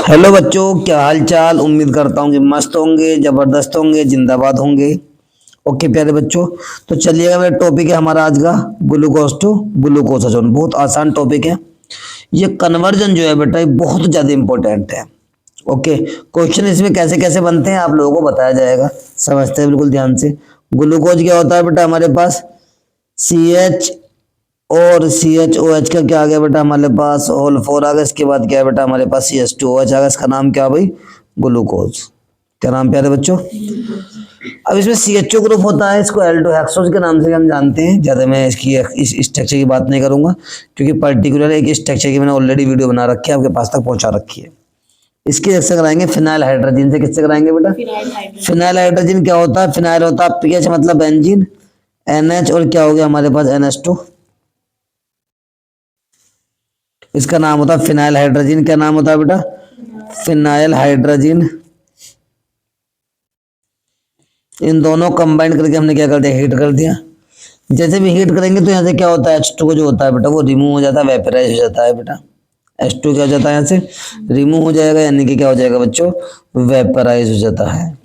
Hello बच्चों, क्या हाल चाल। उम्मीद करता हूँ कि मस्त होंगे, जबरदस्त होंगे, जिंदाबाद होंगे। ओके प्यारे बच्चों, तो चलिएगा, मेरा टॉपिक है हमारा आज का ग्लूकोज टू ग्लूकोसाजोन। बहुत आसान टॉपिक है। ये कन्वर्जन जो है बेटा, ये बहुत ज्यादा इंपॉर्टेंट है। ओके, क्वेश्चन इसमें कैसे कैसे बनते हैं आप लोगों को बताया जाएगा, समझते हैं बिल्कुल ध्यान से। ग्लूकोज क्या होता है बेटा हमारे पास, सी एच और सी एच ओ एच का क्या आ गया बेटा हमारे पास, होल फोर आ गया। इसके बाद क्या है बेटा हमारे पास C H two O H आ गया। इसका नाम क्या भाई, ग्लूकोज। क्या नाम प्यारे बच्चों। अब इसमें सी एच ओ ग्रुप होता है, इसको एल्डो हेक्सोज के नाम से हम जानते हैं। ज्यादा मैं इसकी इस स्ट्रक्चर की बात नहीं करूंगा, क्योंकि पर्टिकुलर एक स्ट्रक्चर की मैंने ऑलरेडी वीडियो बना रखी है, आपके पास तक पहुंचा रखी है। इसकी किससे कराएंगे, फिनाइल हाइड्रोजन से। किससे कराएंगे बेटा, फिनाइल हाइड्रोजन। क्या होता है, फिनाइल होता है पीएच मतलब बेंजीन, एनएच और क्या हो गया हमारे पास NH2। इसका नाम होता है फिनाइल हाइड्रोजन। क्या नाम होता है बेटा, फिनाइल हाइड्रोजन। इन दोनों कंबाइन करके हमने क्या कर दिया, हीट कर दिया। जैसे भी हीट करेंगे तो यहाँ से क्या होता है, H2 जो होता है बेटा वो रिमूव हो जाता है, वेपराइज हो जाता है बेटा। H2 क्या हो जाता है, यहाँ से रिमूव हो जाएगा, यानी कि क्या हो जाएगा बच्चों, वेपराइज हो जाता है।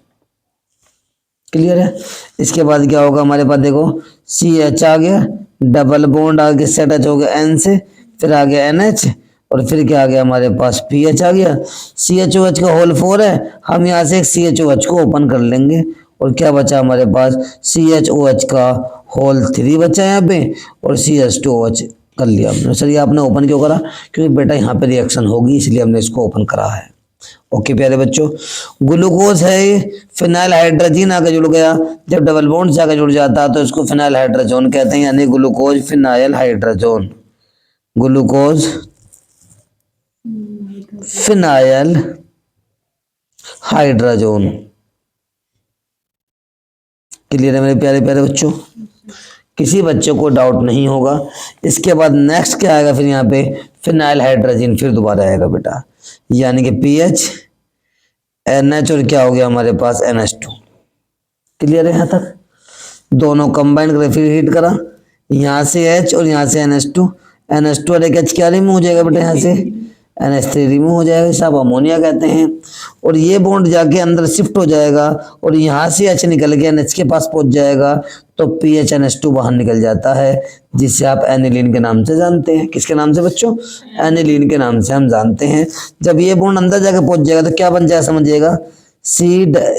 क्लियर है। इसके बाद क्या होगा हमारे पास, देखो CH आ गया, डबल बॉन्ड आगे से अटैच हो गया N से, फिर आ गया NH, और फिर क्या आ गया हमारे पास PH आ गया। CHOH का होल फोर है, हम यहाँ से CHOH को ओपन कर लेंगे, और क्या बचा हमारे पास, CHOH का होल थ्री बचा यहाँ पे, और CH2OH कर लिया हमने। सर ये आपने ओपन क्यों करा, क्योंकि बेटा यहाँ पे रिएक्शन होगी, इसलिए हमने इसको ओपन करा है। ओके प्यारे बच्चों, ग्लूकोज है ये, फिनाइल हाइड्रोजन आके जुड़ गया। जब डबल बॉन्ड से आके जुड़ जाता है तो इसको फिनाइल हाइड्रोजन कहते हैं, यानी glucose phenyl hydrogen. Glucose phenyl hydrogen. Clear है मेरे प्यारे प्यारे बच्चों, किसी बच्चे को डाउट नहीं होगा। इसके बाद नेक्स्ट क्या आएगा, फिर यहाँ पे फिनाइल हाइड्रोजन फिर दोबारा आएगा बेटा, यानी कि पीएच NH और क्या हो गया हमारे पास NH2। क्लियर है यहाँ तक। दोनों कंबाइन करके फिर हीट करा, यहाँ से H और यहाँ से NH2 और एक H क्या रिमूव हो जाएगा बेटा, यहाँ से NH3 रिमूव हो जाएगा, इसे आप अमोनिया कहते हैं। और ये बॉन्ड जाके अंदर शिफ्ट हो जाएगा, और यहाँ से H निकल के NH के पास पहुंच जाएगा, तो PHNH2 बाहर निकल जाता है, जिसे आप एनिलीन के नाम से जानते हैं। किसके नाम से बच्चों, एनिलीन के नाम से हम जानते हैं। जब ये बॉन्ड अंदर जाके पहुंच जाएगा तो क्या बन जाएगा समझिएगा, C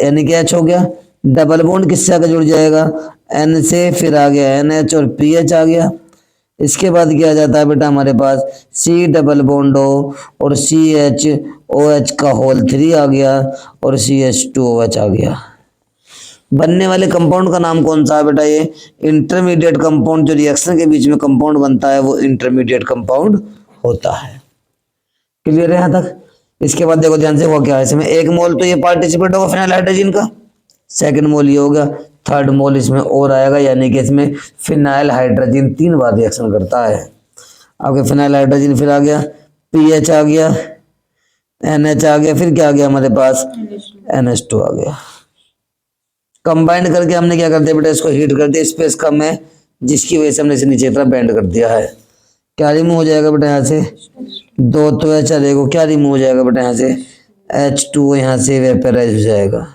यानी कि H हो गया, डबल बॉन्ड किससे आगे जुड़ जाएगा, N से, फिर आ गया NH और PH आ गया। इसके बाद क्या आ जाता है बेटा हमारे पास, C डबल बॉन्ड O और CHOH का होल थ्री आ गया, और CH2OH आ गया। बनने वाले कंपाउंड का नाम कौन सा है बेटा, ये इंटरमीडिएट कंपाउंड। जो रिएक्शन के बीच में कंपाउंड बनता है वो इंटरमीडिएट कंपाउंड होता है। क्लियर है यहाँ तक। इसके बाद देखो ध्यान से, वो क्या है इसमें, एक मोल तो ये पार्टिसिपेट होगा फिनाइल हाइड्रोजन का, सेकंड मोल ये होगा, थर्ड मोल इसमें और आएगा, यानी कि इसमें फिनाइल हाइड्रोजन 3 बार रिएक्शन करता है। आपके फिनाइल हाइड्रोजन फिर आ गया, पीएच आ गया, NH आ गया, फिर क्या आ गया हमारे पास, NH2 आ गया। कंबाइंड करके हमने क्या कर दिया बेटा, इसको हीट कर दिया, स्पेस कम है जिसकी वजह से हमने इसे नीचे तरफ बेंड कर दिया है। क्या रिमूव हो जाएगा बेटा यहाँ से, दो तो H देखो क्या रिमूव हो जाएगा बेटा यहाँ से, H2 यहाँ से वेपराइज हो जाएगा।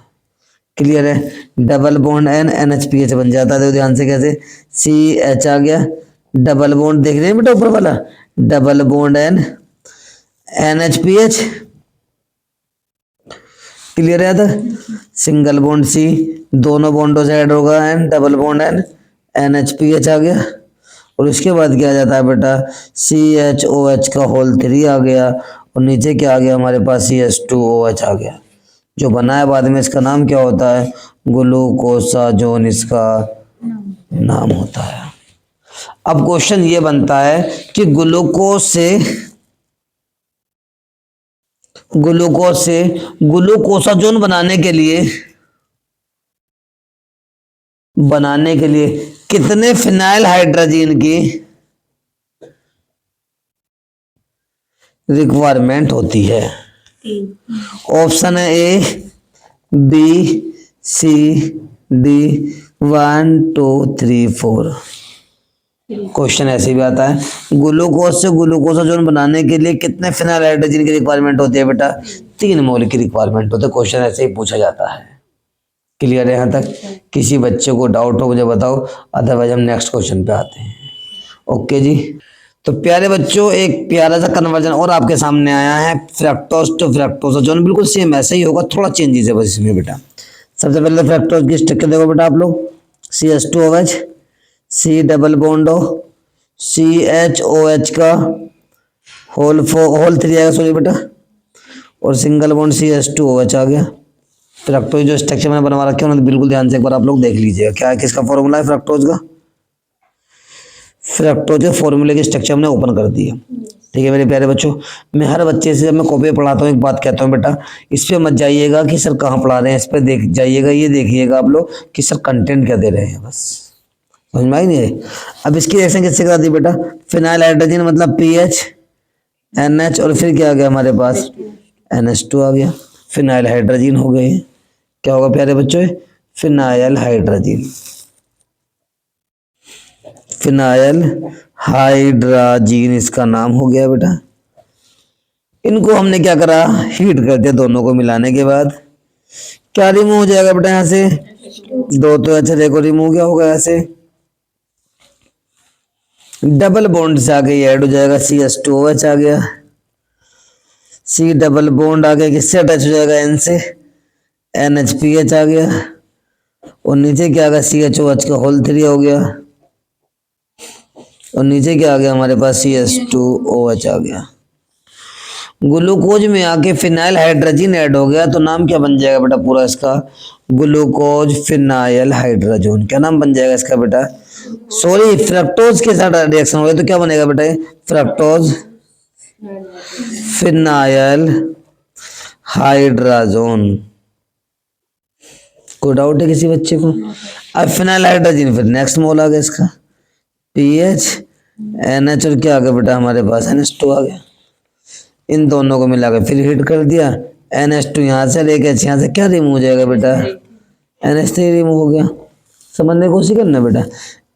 क्लियर है। डबल बॉन्ड N NHPH बन जाता है। देखो ध्यान से कैसे, CH आ गया, डबल बॉन्ड देख रहे हैं बेटा ऊपर वाला, double bond N NHPH। Clear है था। सिंगल बॉन्ड C, दोनों बॉन्डों से ऐड होगा N, double bond N NHPH आ गया। और उसके बाद क्या आ जाता है बेटा, CHOH का होल थ्री आ गया, और नीचे क्या आ गया हमारे पास, CH2OH आ गया। जो बना है बाद में, इसका नाम क्या होता है, ग्लूकोसाजोन इसका नाम होता है। अब क्वेश्चन ये बनता है कि ग्लूकोज से ग्लूकोसाजोन बनाने के लिए कितने फिनाइल हाइड्रोजन की रिक्वायरमेंट होती है। ऑप्शन है A B C D 1 2 3 4। Question ऐसे भी आता है, ग्लूकोज से ग्लूकोसाजोन बनाने के लिए कितने फिनाइल हाइड्रोजन की रिक्वायरमेंट होती है बेटा? 3 मोल की रिक्वायरमेंट होती है। क्वेश्चन ऐसे ही पूछा जाता है। क्लियर है यहाँ तक? किसी बच्चे को डाउट हो मुझे बताओ, अदरवाइज हम नेक्स्ट क्वेश्चन पे आते हैं। ओके जी, तो प्यारे बच्चों एक प्यारा सा कन्वर्जन और आपके सामने आया है, फ्रक्टोज टू फ्रक्टोसाजोन। बिल्कुल सेम ऐसे ही होगा, थोड़ा चेंजेस है बस इसमें बेटा। सबसे पहले फ्रक्टोज की स्ट्रक्चर देखो बेटा आप लोग, CH2OH, C double bond O, CHOH का होल 3 आएगा, सॉरी बेटा, और सिंगल बॉन्ड CH2OH आ गया। फ्रक्टोज जो स्ट्रक्चर मैंने बनवा रखे हैं बिल्कुल ध्यान से एक बार आप लोग देख लीजिएगा, क्या है, किसका फॉर्मूला है फ्रक्टोज का। फ्रक्टोज के फॉर्मूले की स्ट्रक्चर हमने ओपन कर दी है। ठीक है मेरे प्यारे बच्चों, मैं हर बच्चे से जब मैं कॉपी पढ़ाता हूँ एक बात कहता हूँ बेटा, इस पे मत जाइएगा कि सर कहाँ पढ़ा रहे हैं, इस पे देख जाइएगा, ये देखिएगा आप लोग कि सर कंटेंट क्या दे रहे हैं, बस समझ में आई नहीं है। अब इसकी रिएक्शन किससे करा दी बेटा? फिनाइल हाइड्रोजन मतलब PH NH और फिर क्या आ गया हमारे पास, NH2 आ गया, फिनाइल हाइड्रोजन हो गए। क्या होगा प्यारे बच्चों? फिनाइल हाइड्रोजन, फिनाइल हाइड्रोजन इसका नाम हो गया बेटा। इनको हमने क्या करा, हीट कर दिया, दोनों को मिलाने के बाद क्या रिमूव हो जाएगा बेटा यहाँ से, 2 तो अच्छा देखो रिमूव क्या होगा ऐसे, डबल बॉन्ड से आगे ऐड हो जाएगा, CH2OH आ गया, C डबल बॉन्ड आगे किससे अटैच हो जाएगा, N से, NHPH आ गया, और नीचे क्या आ गया, CHOH का होल 3 हो गया, और नीचे क्या आ गया हमारे पास, CH2OH आ गया। ग्लूकोज में आके फिनाइल हाइड्रोजन ऐड हो गया तो नाम क्या बन जाएगा बेटा पूरा इसका, ग्लूकोज फिनाइल हाइड्रोजन। क्या नाम बन जाएगा इसका बेटा, सॉरी फ्रक्टोज के साथ रिएक्शन हो गया तो क्या बनेगा बेटा, फ्रक्टोज फिनाइल हाइड्रोजन। कोई डाउट है किसी बच्चे को? अब फिनाइल हाइड्रोजन फिर नेक्स्ट मोल आ गया इसका, PH NH और क्या आ गया बेटा हमारे पास, NH2 आ गया। इन दोनों को मिलाकर फिर हीट कर दिया, NH2 यहाँ से लेके यहाँ से क्या रिमूव हो जाएगा बेटा, NH3 रिमूव हो गया। समझने की कोशिश करना बेटा,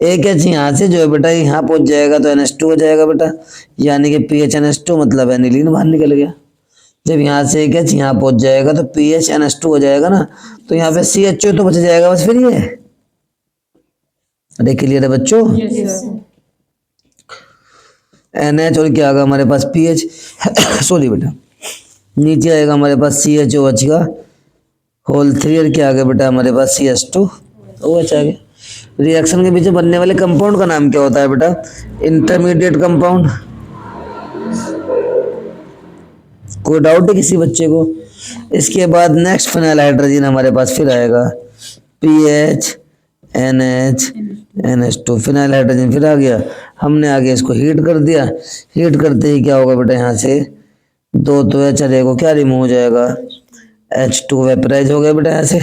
एक H यहाँ से जो है बेटा यहाँ पहुंच जाएगा तो NH2 हो जाएगा बेटा, यानी कि PH NH2 मतलब एनिलीन बाहर निकल गया। जब यहाँ से एक H यहाँ पहुंच जाएगा तो PH NH2 हो जाएगा ना, तो यहाँ पे CHO तो बच जाएगा बस, फिर ये अरे क्लियर है बच्चों, NH और क्या आएगा हमारे पास PH सॉरी बेटा, नीचे आएगा हमारे पास CHOH का होल 3 और क्या आ गया बेटा हमारे पास CH2OH आ गया। रिएक्शन के पीछे बनने वाले कंपाउंड का नाम क्या होता है बेटा, इंटरमीडिएट कंपाउंड। कोई डाउट है किसी बच्चे को? इसके बाद नेक्स्ट फिनाइल हाइड्रोजन हमारे पास फिर आएगा, PH NH NH2 phenyl hydrogen फिर आ गया। हमने आगे इसको हीट कर दिया, हीट करते ही क्या होगा बेटा यहाँ से 2 तो H को क्या रिमूव हो जाएगा, H2 वेपराइज हो गया बेटा यहाँ से।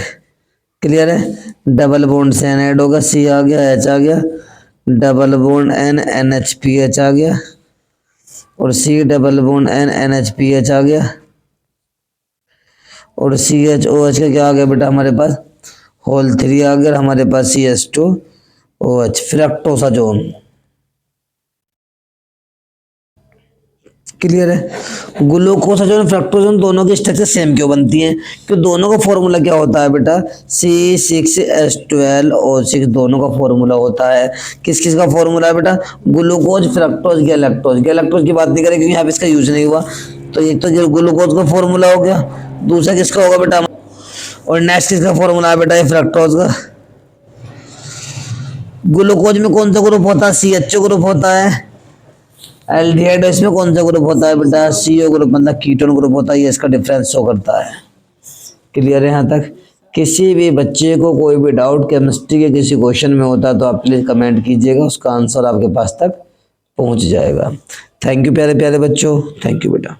क्लियर है, डबल बॉन्ड से N ऐड होगा, C आ गया, H आ गया, डबल बॉन्ड N NHPH आ गया, और C double bond N NHPH आ गया, और CHOH का क्या आ गया बेटा हमारे पास, होल 3 आ गया, हमारे पास CH2OH फ्रक्टोसाजोन। क्लियर है, ग्लूकोसाजोन फ्रक्टोजोन दोनों की स्ट्रक्चर सेम क्यों बनती है, क्योंकि दोनों का फॉर्मूला क्या होता है बेटा, C6H12O6 दोनों का फॉर्मूला होता है। किस किस का फॉर्मूला है बेटा, ग्लूकोज फ्रक्टोज गैलेक्टोज। गैलेक्टोज की बात नहीं करें क्योंकि यहाँ पे इसका यूज नहीं हुआ, तो एक तो ग्लूकोज का फॉर्मूला हो गया, दूसरा किसका होगा बेटा, और नेक्स्ट किसका फॉर्मूला है बेटा, ये फ्रक्टोज का। ग्लूकोज में कौन सा ग्रुप होता है, CHO ग्रुप होता है। एल्डिहाइड इसमें कौन सा ग्रुप होता है बेटा, CO ग्रुप मतलब कीटोन ग्रुप होता है, ये इसका डिफरेंस शो करता है। क्लियर है यहाँ तक? किसी भी बच्चे को कोई भी डाउट केमिस्ट्री के किसी क्वेश्चन में होता है तो आप प्लीज कमेंट कीजिएगा, उसका आंसर आपके पास तक पहुँच जाएगा। थैंक यू प्यारे प्यारे बच्चों, थैंक यू बेटा।